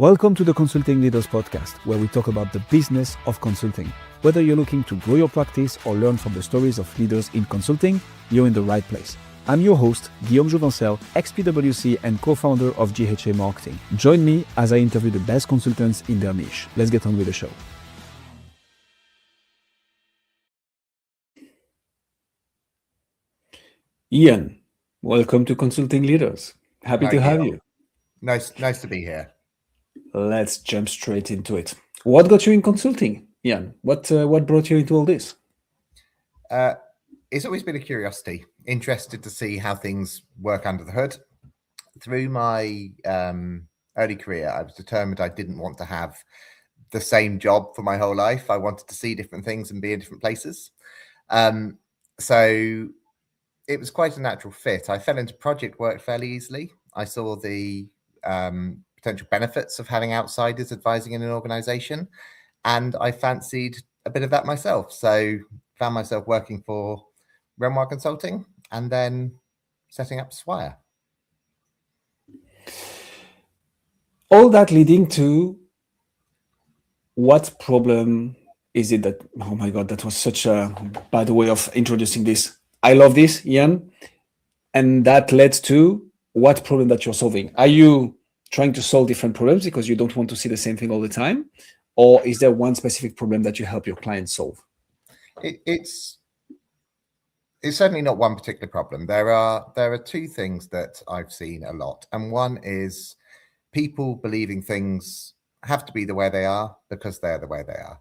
Welcome to the Consulting Leaders Podcast, where we talk about the business of consulting. Whether you're looking to grow your practice or learn from the stories of leaders in consulting, you're in the right place. I'm your host, Guillaume Jouvencel, ex-PwC and co-founder of GHA Marketing. Join me as I interview the best consultants in their niche. Let's get on with the show. Ian, welcome to Consulting Leaders. Happy to have you. Nice to be here. Let's jump straight into it. What got you in consulting, Ian? What brought you into all this? It's always been a curiosity, interested to see how things work under the hood. Through my early career, I was determined I didn't want to have the same job for my whole life. I wanted to see different things and be in different places. So it was quite a natural fit. I fell into project work fairly easily. I saw the potential benefits of having outsiders advising in an organization, and I fancied a bit of that myself. So found myself working for Renoir Consulting and then setting up Swire. All that leading to what problem is it that, oh my God, that was such a bad way of introducing this. I love this, Ian. And that led to what problem that you're solving. Are you trying to solve different problems because you don't want to see the same thing all the time? Or is there one specific problem that you help your clients solve? It's certainly not one particular problem. There are two things that I've seen a lot. And one is people believing things have to be the way they are because they're the way they are.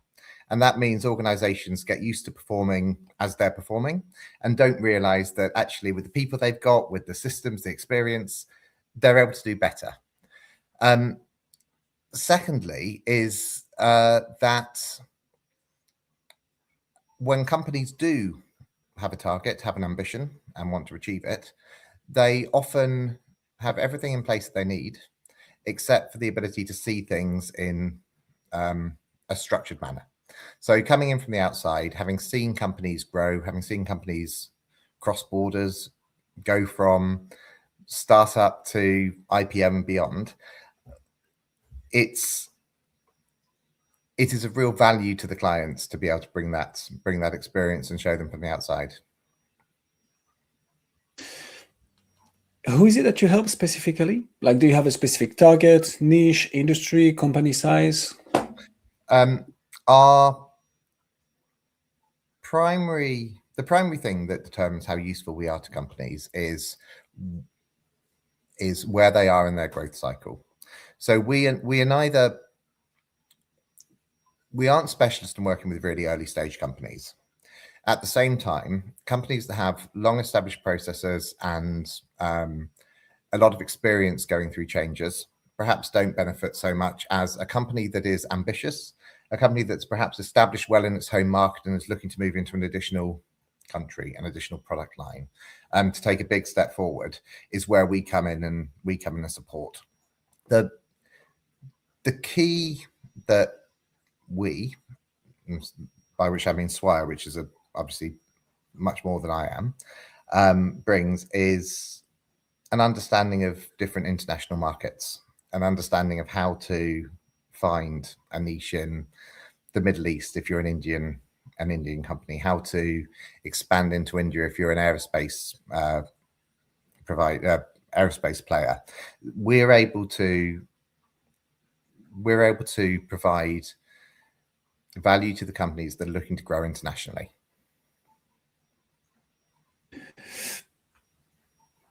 And that means organizations get used to performing as they're performing and don't realize that actually with the people they've got, with the systems, the experience, they're able to do better. Secondly is that when companies do have a target, have an ambition and want to achieve it, they often have everything in place that they need, except for the ability to see things in a structured manner. So coming in from the outside, having seen companies grow, having seen companies cross borders, go from startup to IPO and beyond, it is of real value to the clients to be able to bring that experience and show them from the outside. Who is it that you help specifically? Like, do you have a specific target, niche, industry, company size? The primary thing that determines how useful we are to companies is where they are in their growth cycle. So we aren't specialists in working with really early stage companies. At the same time, companies that have long established processes and a lot of experience going through changes perhaps don't benefit so much as a company that is ambitious, a company that's perhaps established well in its home market and is looking to move into an additional country, an additional product line, to take a big step forward is where we come in and support. The key that we, by which I mean Swire, which is obviously much more than I am, brings is an understanding of different international markets, an understanding of how to find a niche in the Middle East if you're an Indian company, how to expand into India if you're an aerospace aerospace player. We're able to provide value to the companies that are looking to grow internationally.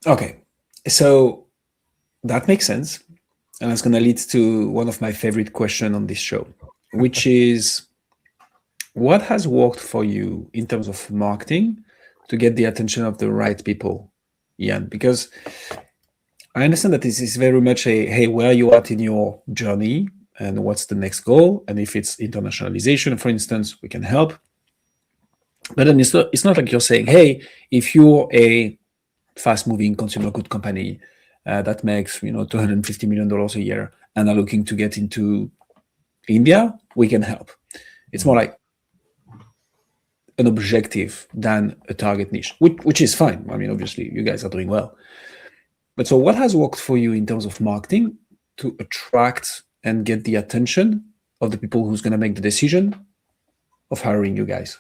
Okay, so that makes sense. And that's going to lead to one of my favorite questions on this show, which is, what has worked for you in terms of marketing to get the attention of the right people, Ian? Because I understand that this is very much hey, where are you at in your journey and what's the next goal? And if it's internationalization, for instance, we can help. But then it's not like you're saying, hey, if you're a fast-moving consumer good company that makes $250 million a year and are looking to get into India, we can help. It's more like an objective than a target niche, which is fine. I mean, obviously, you guys are doing well. But so what has worked for you in terms of marketing to attract and get the attention of the people who's going to make the decision of hiring you guys?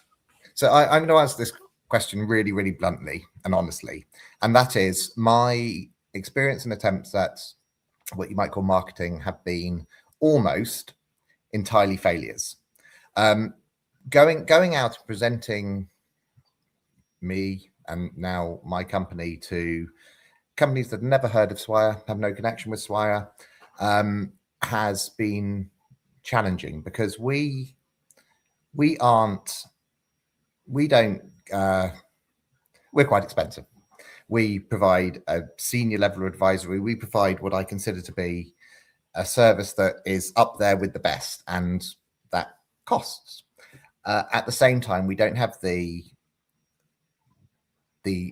So I'm going to answer this question really, really bluntly and honestly. And that is, my experience and attempts at what you might call marketing have been almost entirely failures. Going out and presenting me and now my company to companies that have never heard of Swire, have no connection with Swire, has been challenging, because we're quite expensive. We provide a senior level of advisory. We provide what I consider to be a service that is up there with the best, and that costs. At the same time, we don't have the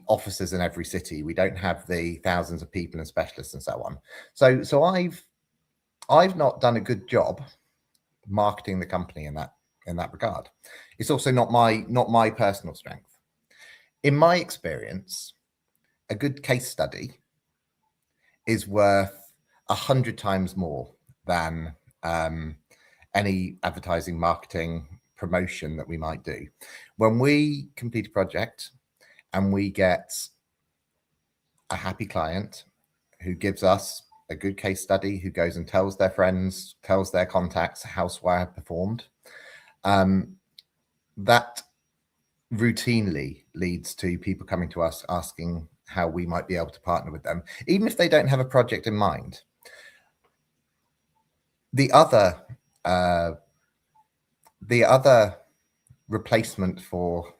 offices in every city. We don't have the thousands of people and specialists and so on. So I've not done a good job marketing the company in that regard. It's also not my personal strength. In my experience, a good case study is worth 100 times more than any advertising, marketing, promotion that we might do. When we complete a project and we get a happy client who gives us a good case study, who goes and tells their friends, tells their contacts how Swire performed, that routinely leads to people coming to us asking how we might be able to partner with them, even if they don't have a project in mind. The other replacement for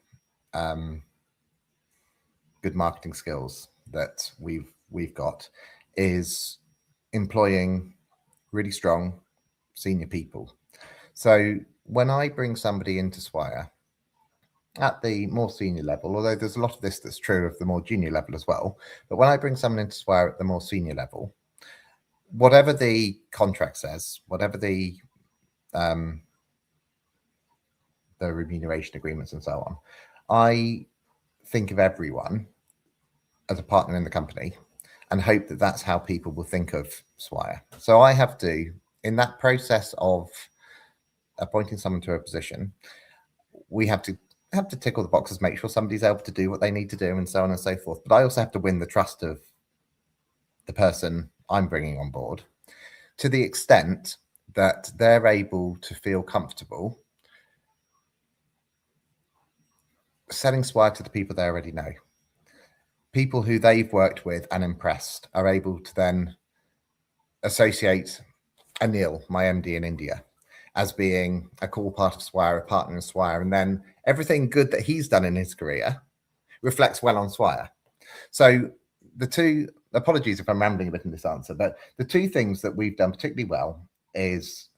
good marketing skills that we've got is employing really strong senior people. So when I bring somebody into Swire at the more senior level, although there's a lot of this that's true of the more junior level as well, but when I bring someone into Swire at the more senior level, whatever the contract says, whatever the remuneration agreements and so on, I think of everyone as a partner in the company and hope that that's how people will think of Swire. So I have to, in that process of appointing someone to a position, we have to tick all the boxes, make sure somebody's able to do what they need to do and so on and so forth. But I also have to win the trust of the person I'm bringing on board to the extent that they're able to feel comfortable selling Swire to the people they already know. People who they've worked with and impressed are able to then associate Anil, my MD in India, as being a core part of Swire, a partner in Swire, and then everything good that he's done in his career reflects well on Swire. So the two, apologies if I'm rambling a bit in this answer, but the two things that we've done particularly well is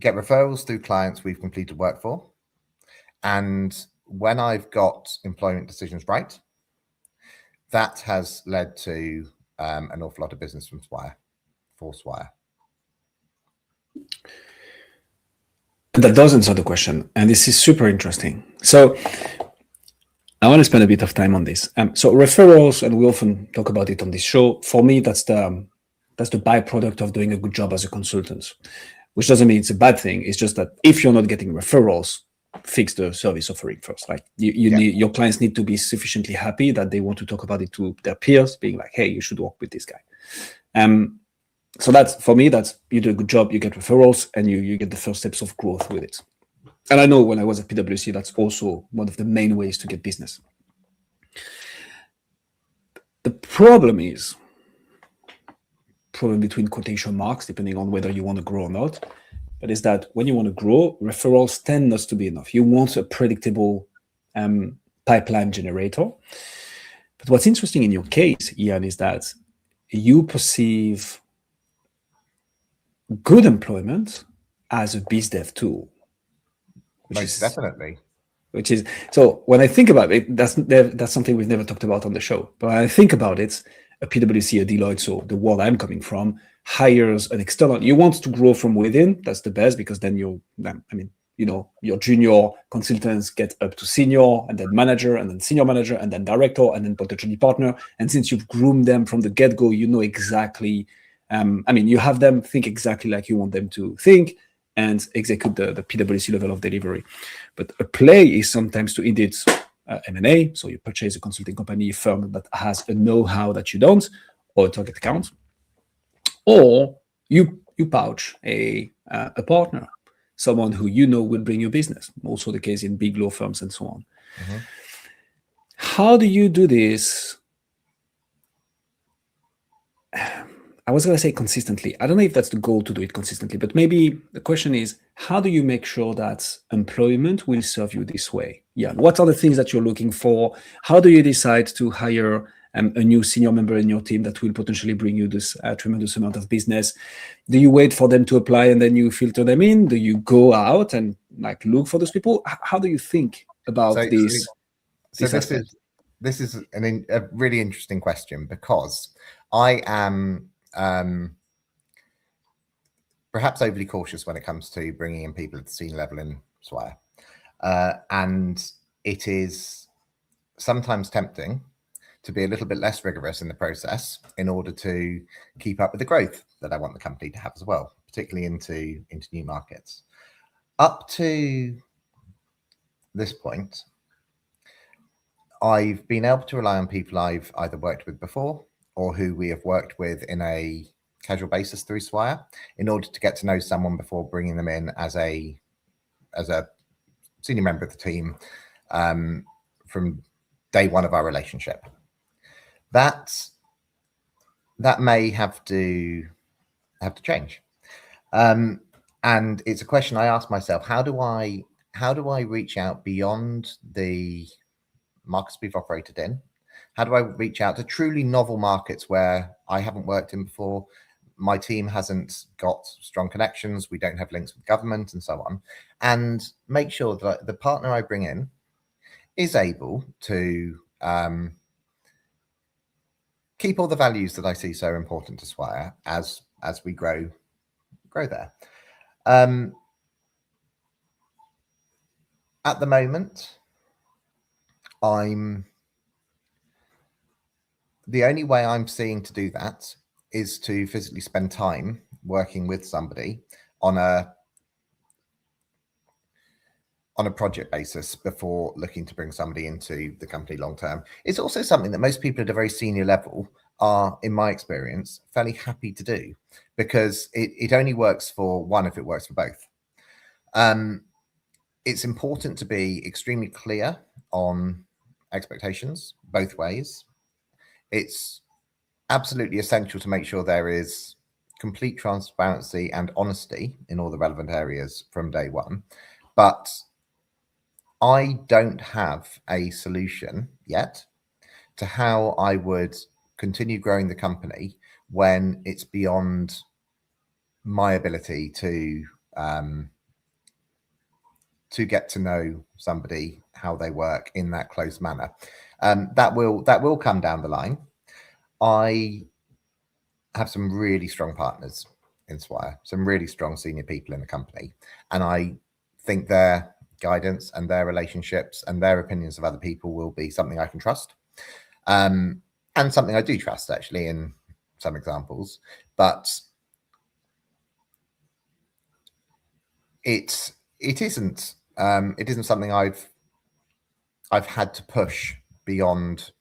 get referrals through clients we've completed work for. And when I've got employment decisions right, that has led to an awful lot of business from Swire, for Swire. That does answer the question, and this is super interesting. So I want to spend a bit of time on this. So referrals, and we often talk about it on this show. For me, that's the byproduct of doing a good job as a consultant, which doesn't mean it's a bad thing. It's just that if you're not getting referrals, fix the service offering first. Like need your clients need to be sufficiently happy that they want to talk about it to their peers, being like, hey, you should work with this guy. So that's, for me, that's, you do a good job, you get referrals, and you get the first steps of growth with it. And I know when I was at PwC, that's also one of the main ways to get business. The problem is, problem between quotation marks, depending on whether you want to grow or not, but is that when you want to grow, referrals tend not to be enough. You want a predictable pipeline generator. But what's interesting in your case, Ian, is that you perceive good employment as a biz dev tool. Most definitely. Which is, so when I think about it, that's something we've never talked about on the show. But when I think about it, a PwC, a Deloitte, so the world I'm coming from, hires an external. You want to grow from within. That's the best, because then your junior consultants get up to senior, and then manager, and then senior manager, and then director, and then potentially partner. And since you've groomed them from the get-go, you know exactly I mean, you have them think exactly like you want them to think and execute the PwC level of delivery. But a play is sometimes to indeed M&A, so you purchase a consulting company firm that has a know-how that you don't, or a target account, or you pouch a partner, someone who you know will bring you business. Also the case in big law firms and so on. Mm-hmm. How do you do this? I was going to say consistently. I don't know if that's the goal to do it consistently, but maybe the question is, how do you make sure that employment will serve you this way? Yeah. What are the things that you're looking for? How do you decide to hire a new senior member in your team that will potentially bring you this tremendous amount of business? Do you wait for them to apply and then you filter them in? Do you go out and like look for those people? How do you think about this? So this is a really interesting question, because I am perhaps overly cautious when it comes to bringing in people at the senior level in Swire, and it is sometimes tempting to be a little bit less rigorous in the process in order to keep up with the growth that I want the company to have as well, particularly into new markets. Up to this point, I've been able to rely on people I've either worked with before or who we have worked with in a casual basis through Swire in order to get to know someone before bringing them in as a senior member of the team from day one of our relationship. That may have to change, and it's a question I ask myself: how do I reach out beyond the markets we've operated in? How do I reach out to truly novel markets where I haven't worked in before? My team hasn't got strong connections. We don't have links with government and so on, and make sure that the partner I bring in is able to keep all the values that I see so important to Swire as we grow there. At the moment, the only way I'm seeing to do that is to physically spend time working with somebody on a project basis before looking to bring somebody into the company long term. It's also something that most people at a very senior level are, in my experience, fairly happy to do, because it only works for one if it works for both. It's important to be extremely clear on expectations both ways. It's absolutely essential to make sure there is complete transparency and honesty in all the relevant areas from day one. But I don't have a solution yet to how I would continue growing the company when it's beyond my ability to get to know somebody, how they work in that close manner. That will come down the line. I have some really strong partners in Swire, some really strong senior people in the company, and I think their guidance and their relationships and their opinions of other people will be something I can trust, and something I do trust actually in some examples. But it isn't something I've had to push beyond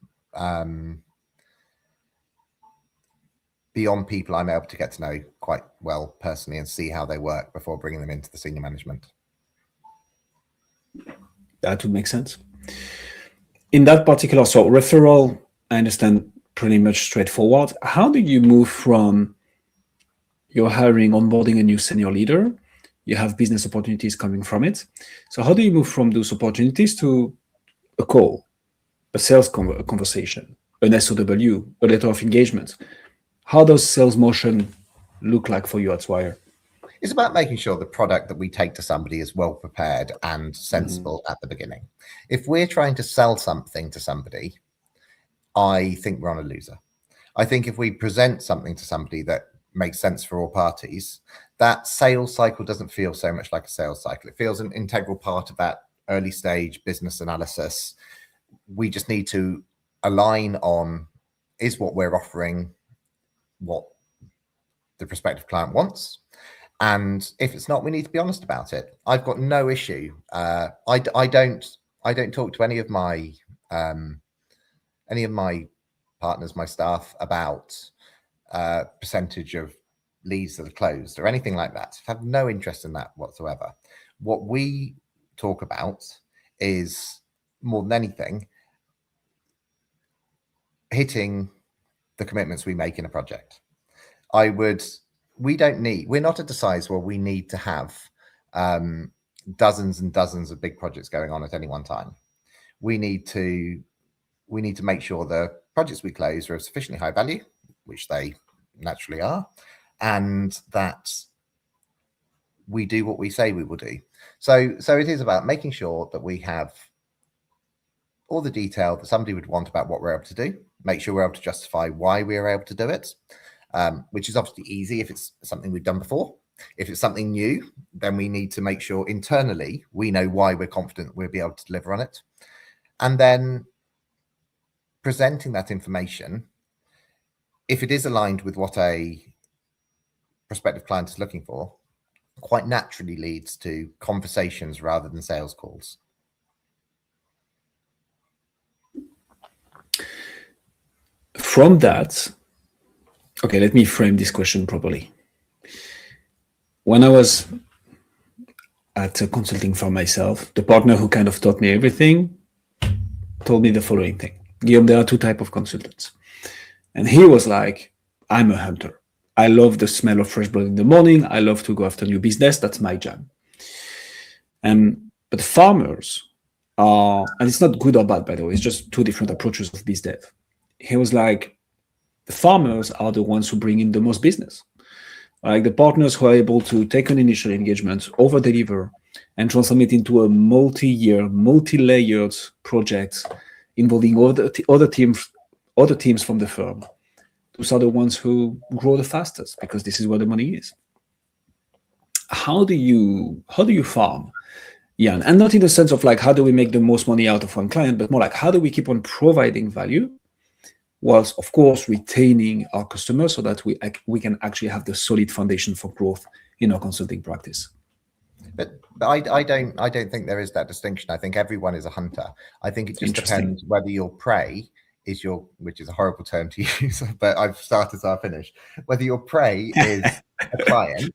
people I'm able to get to know quite well personally and see how they work before bringing them into the senior management. That would make sense. In that particular, so referral, I understand, pretty much straightforward. How do you move from you're hiring, onboarding a new senior leader, you have business opportunities coming from it. So how do you move from those opportunities to a call, a sales conversation, an SOW, a letter of engagement? How does sales motion look like for you at Swire? It's about making sure the product that we take to somebody is well prepared and sensible at the beginning. If we're trying to sell something to somebody, I think we're on a loser. I think if we present something to somebody that makes sense for all parties, that sales cycle doesn't feel so much like a sales cycle. It feels an integral part of that early stage business analysis. We just need to align on, is what we're offering what the prospective client wants. And if it's not, we need to be honest about it. I've got no issue. I don't talk to any of my partners, my staff, about percentage of leads that are closed or anything like that. I have no interest in that whatsoever. What we talk about is, more than anything, hitting the commitments we make in a project. We're not at the size where we need to have dozens and dozens of big projects going on at any one time. We need to make sure the projects we close are of sufficiently high value, which they naturally are, and that we do what we say we will do. So it is about making sure that we have all the detail that somebody would want about what we're able to do, make sure we're able to justify why we are able to do it, which is obviously easy if it's something we've done before. If it's something new, then we need to make sure internally we know why we're confident we'll be able to deliver on it. And then presenting that information, if it is aligned with what a prospective client is looking for, quite naturally leads to conversations rather than sales calls. From that, okay, let me frame this question properly. When I was at a consulting firm myself, the partner who kind of taught me everything told me the following thing: Guillaume, there are two types of consultants. And he was like, I'm a hunter. I love the smell of fresh blood in the morning. I love to go after new business. That's my jam. But farmers are, and it's not good or bad, by the way, it's just two different approaches of biz dev. He was like, the farmers are the ones who bring in the most business. Like the partners who are able to take an initial engagement, over-deliver, and transform it into a multi-year, multi-layered project involving other teams from the firm. Those are the ones who grow the fastest, because this is where the money is. How do you farm, Jan? And not in the sense of like, how do we make the most money out of one client, but more like, how do we keep on providing value whilst, of course, retaining our customers so that we can actually have the solid foundation for growth in our consulting practice? But I don't think there is that distinction. I think everyone is a hunter. I think it just depends whether your prey is which is a horrible term to use, but I've started, so I'll finish. Whether your prey is a client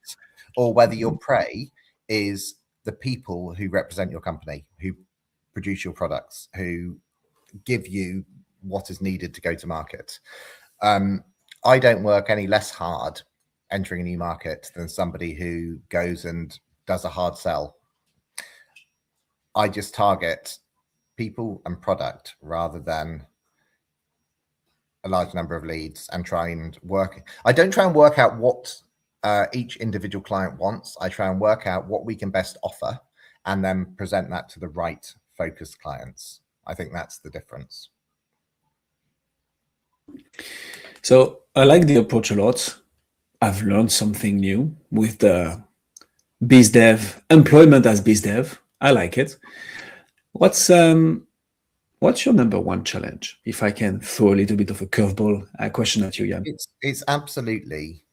or whether your prey is the people who represent your company, who produce your products, who give you what is needed to go to market. I don't work any less hard entering a new market than somebody who goes and does a hard sell. I just target people and product rather than a large number of leads and I don't try and work out what each individual client wants. I try and work out what we can best offer and then present that to the right focused clients. I think that's the difference. So I like the approach a lot. I've learned something new with the biz dev, employment as biz dev. I like it. What's your number one challenge? If I can throw a little bit of a curveball question at you, Jan. It's absolutely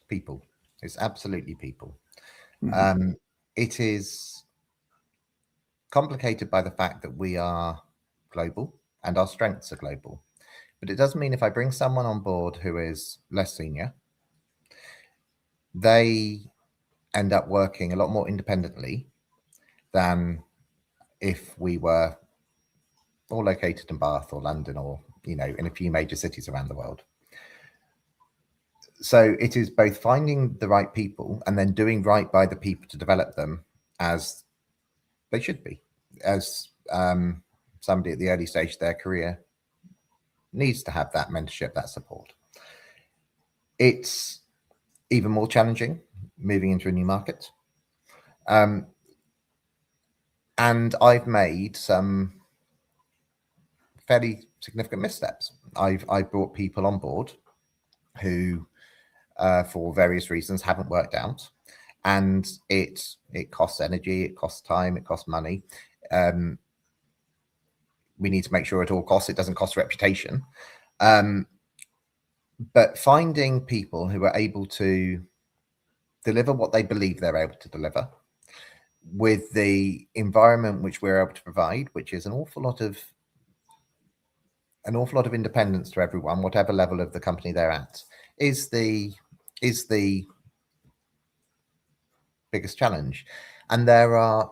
people. It's absolutely people. Mm-hmm. It is complicated by the fact that we are global and our strengths are global. But it doesn't mean if I bring someone on board who is less senior, they end up working a lot more independently than if we were all located in Bath or London or, in a few major cities around the world. So it is both finding the right people and then doing right by the people to develop them as they should be, as somebody at the early stage of their career needs to have that mentorship, that support. It's even more challenging moving into a new market. And I've made some fairly significant missteps. I've brought people on board who, for various reasons, haven't worked out, and it costs energy, it costs time, it costs money. We need to make sure at all costs it doesn't cost reputation. But finding people who are able to deliver what they believe they're able to deliver with the environment which we're able to provide, which is an awful lot of independence to everyone, whatever level of the company they're at, is the biggest challenge. And there are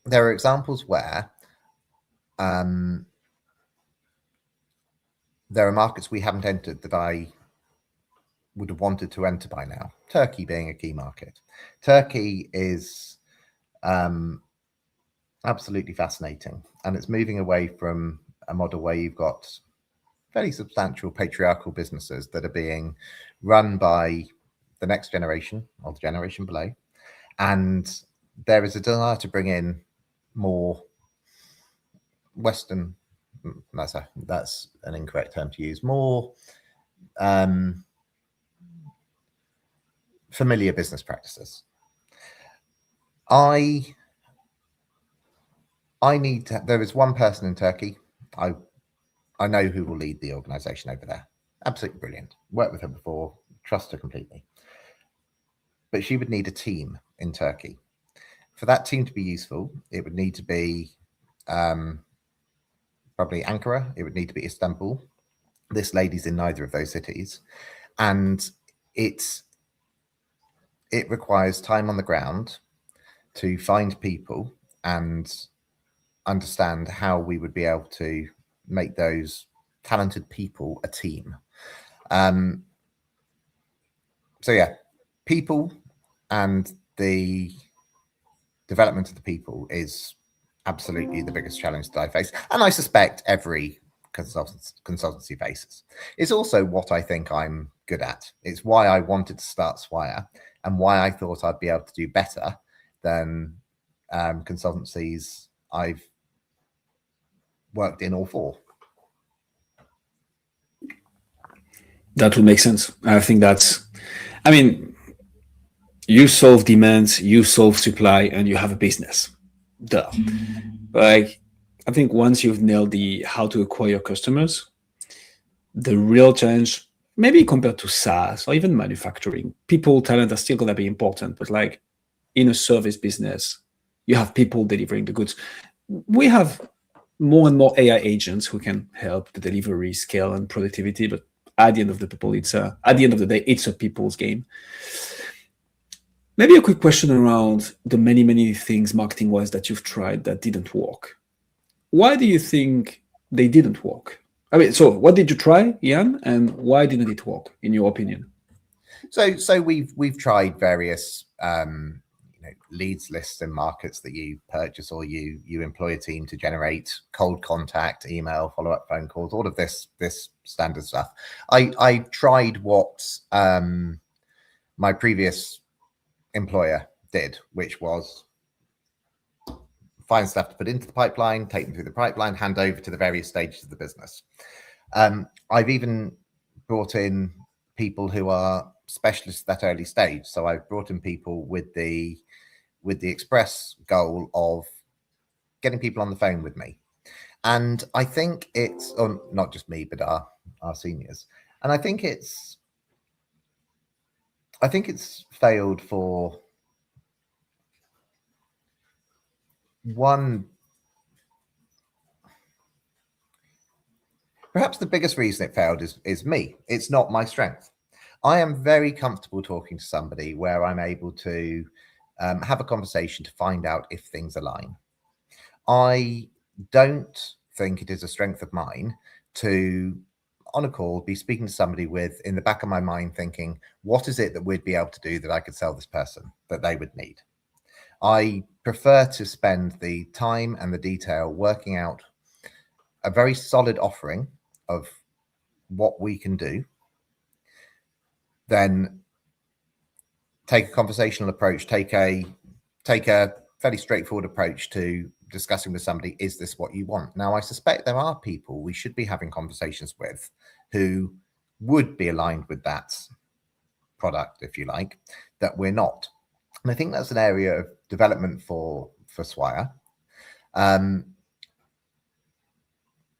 examples where there are markets we haven't entered that I would have wanted to enter by now. Turkey being a key market. Turkey is absolutely fascinating, and it's moving away from a model where you've got fairly substantial patriarchal businesses that are being run by the next generation or the generation below, and there is a desire to bring in more Western, that's an incorrect term to use, more familiar business practices. I need to, there is one person in Turkey, I know who will lead the organization over there. Absolutely brilliant. Worked with her before, trust her completely. But she would need a team in Turkey. For that team to be useful, it would need to be probably Ankara, it would need to be Istanbul. This lady's in neither of those cities. And it requires time on the ground to find people and understand how we would be able to make those talented people a team. So yeah, people and the development of the people is absolutely the biggest challenge that I face, and I suspect every consultancy faces. It's also what I think I'm good at. It's why I wanted to start Swire and why I thought I'd be able to do better than consultancies I've worked in or for. That would make sense. I think you solve demands, you solve supply, and you have a business. Duh. Like, I think once you've nailed the how to acquire customers, the real challenge, maybe compared to SaaS or even manufacturing, people, talent are still going to be important. But like in a service business, you have people delivering the goods. We have more and more AI agents who can help the delivery, scale, and productivity. But at the end of the day, it's a people's game. Maybe a quick question around the many things marketing-wise that you've tried that didn't work. Why do you think they didn't work? I mean, so what did you try, Ian, and why didn't it work, in your opinion? So we've tried various leads lists in markets that you purchase, or you employ a team to generate cold contact, email, follow-up phone calls, all of this standard stuff. I tried what my previous employer did, which was find stuff to put into the pipeline, take them through the pipeline, hand over to the various stages of the business. I've even brought in people who are specialists at that early stage. So I've brought in people with the express goal of getting people on the phone with me. And I think it's not just me, but our seniors. And I think it's failed for one. Perhaps the biggest reason it failed is me. It's not my strength. I am very comfortable talking to somebody where I'm able to have a conversation to find out if things align. I don't think it is a strength of mine to, on a call, be speaking to somebody with, in the back of my mind, thinking, what is it that we'd be able to do that I could sell this person that they would need? I prefer to spend the time and the detail working out a very solid offering of what we can do, then take a conversational approach, take a fairly straightforward approach to discussing with somebody, is this what you want? Now, I suspect there are people we should be having conversations with who would be aligned with that product, if you like, that we're not. And I think that's an area of development for Swire.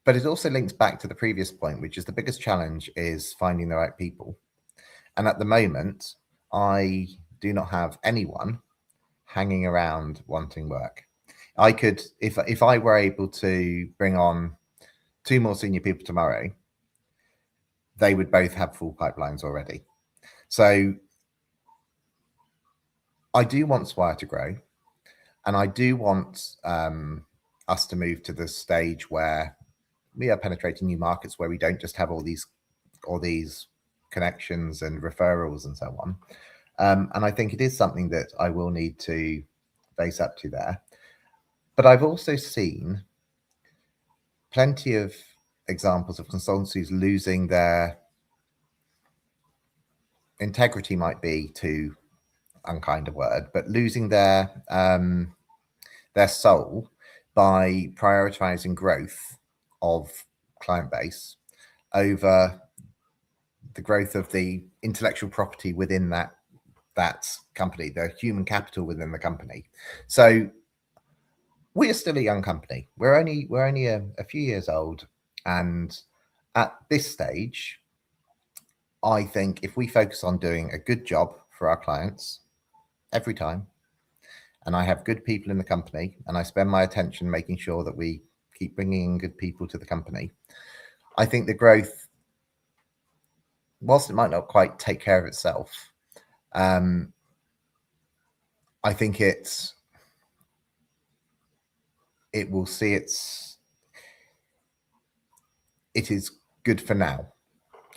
But it also links back to the previous point, which is the biggest challenge is finding the right people. And at the moment, I do not have anyone hanging around wanting work. I could, if I were able to bring on 2 more senior people tomorrow, they would both have full pipelines already. So I do want Swire to grow, and I do want us to move to the stage where we are penetrating new markets where we don't just have all these connections and referrals and so on. And I think it is something that I will need to face up to there. But I've also seen plenty of examples of consultancies losing their integrity, might be too unkind a word, but losing their soul by prioritizing growth of client base over the growth of the intellectual property within that company, the human capital within the company. So we are still a young company. We're only a few years old, and at this stage, I think if we focus on doing a good job for our clients every time, and I have good people in the company, and I spend my attention making sure that we keep bringing in good people to the company, I think the growth, whilst it might not quite take care of itself, I think it will see it is good for now.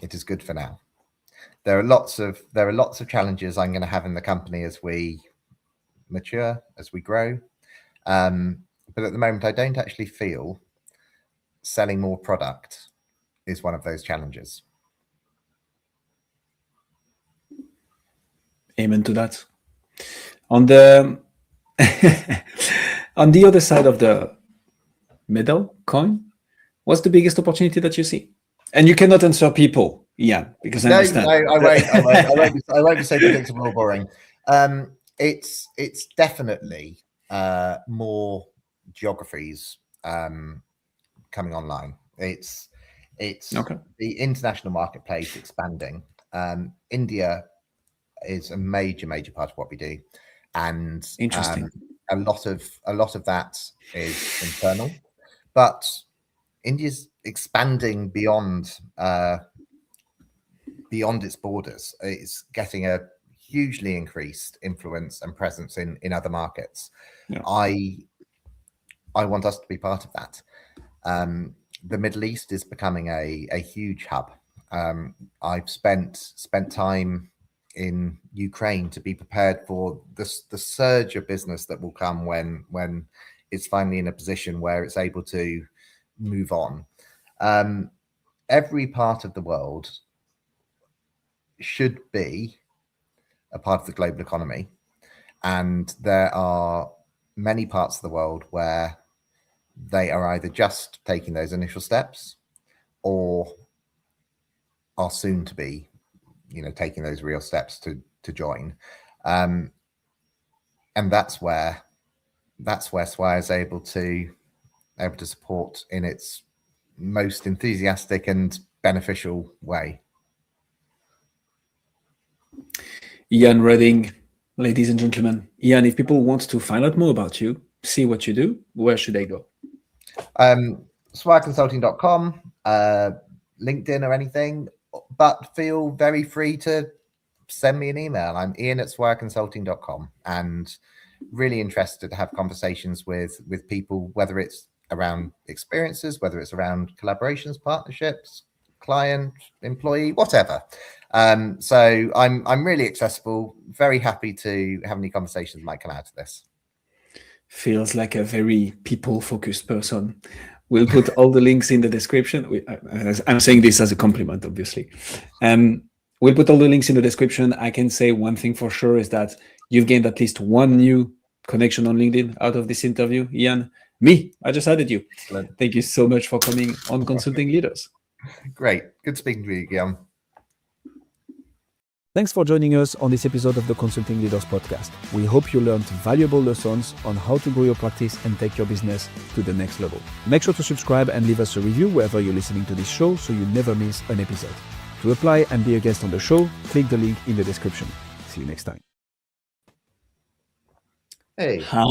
It is good for now. There are lots of challenges I'm going to have in the company as we mature, as we grow. But at the moment, I don't actually feel selling more product is one of those challenges. Amen to that. On the on the other side of the medal coin, what's the biggest opportunity that you see? And you cannot answer people, Ian, because I understand. No, I won't be so predictable or boring. It's definitely more geographies coming online. It's Okay. the international marketplace expanding. India is a major part of what we do, and Interesting. a lot of that is internal, but India's expanding beyond its borders. It's getting a hugely increased influence and presence in other markets. Yeah. I want us to be part of that. The Middle East is becoming a huge hub. I've spent time in Ukraine to be prepared for the surge of business that will come when it's finally in a position where it's able to move on. Every part of the world should be a part of the global economy, and there are many parts of the world where they are either just taking those initial steps or are soon to be, taking those real steps to join. And that's where Swire is able to support in its most enthusiastic and beneficial way. Ian Redding, ladies and gentlemen. Ian, if people want to find out more about you, see what you do, where should they go? SwireConsulting.com, LinkedIn or anything, but feel very free to send me an email. I'm Ian@SwireConsulting.com, and really interested to have conversations with people, whether it's around experiences, whether it's around collaborations, partnerships, client, employee, whatever. So I'm really accessible, very happy to have any conversations that might come out of this. Feels like a very people-focused person. We'll put all the links in the description. I'm saying this as a compliment, obviously. We'll put all the links in the description. I can say one thing for sure is that you've gained at least one new connection on LinkedIn out of this interview, Ian. Me, I just added you. Excellent. Thank you so much for coming on Consulting Leaders. Great. Good speaking to you, Guillaume. Thanks for joining us on this episode of the Consulting Leaders Podcast. We hope you learned valuable lessons on how to grow your practice and take your business to the next level. Make sure to subscribe and leave us a review wherever you're listening to this show so you never miss an episode. To apply and be a guest on the show, click the link in the description. See you next time. Hey. How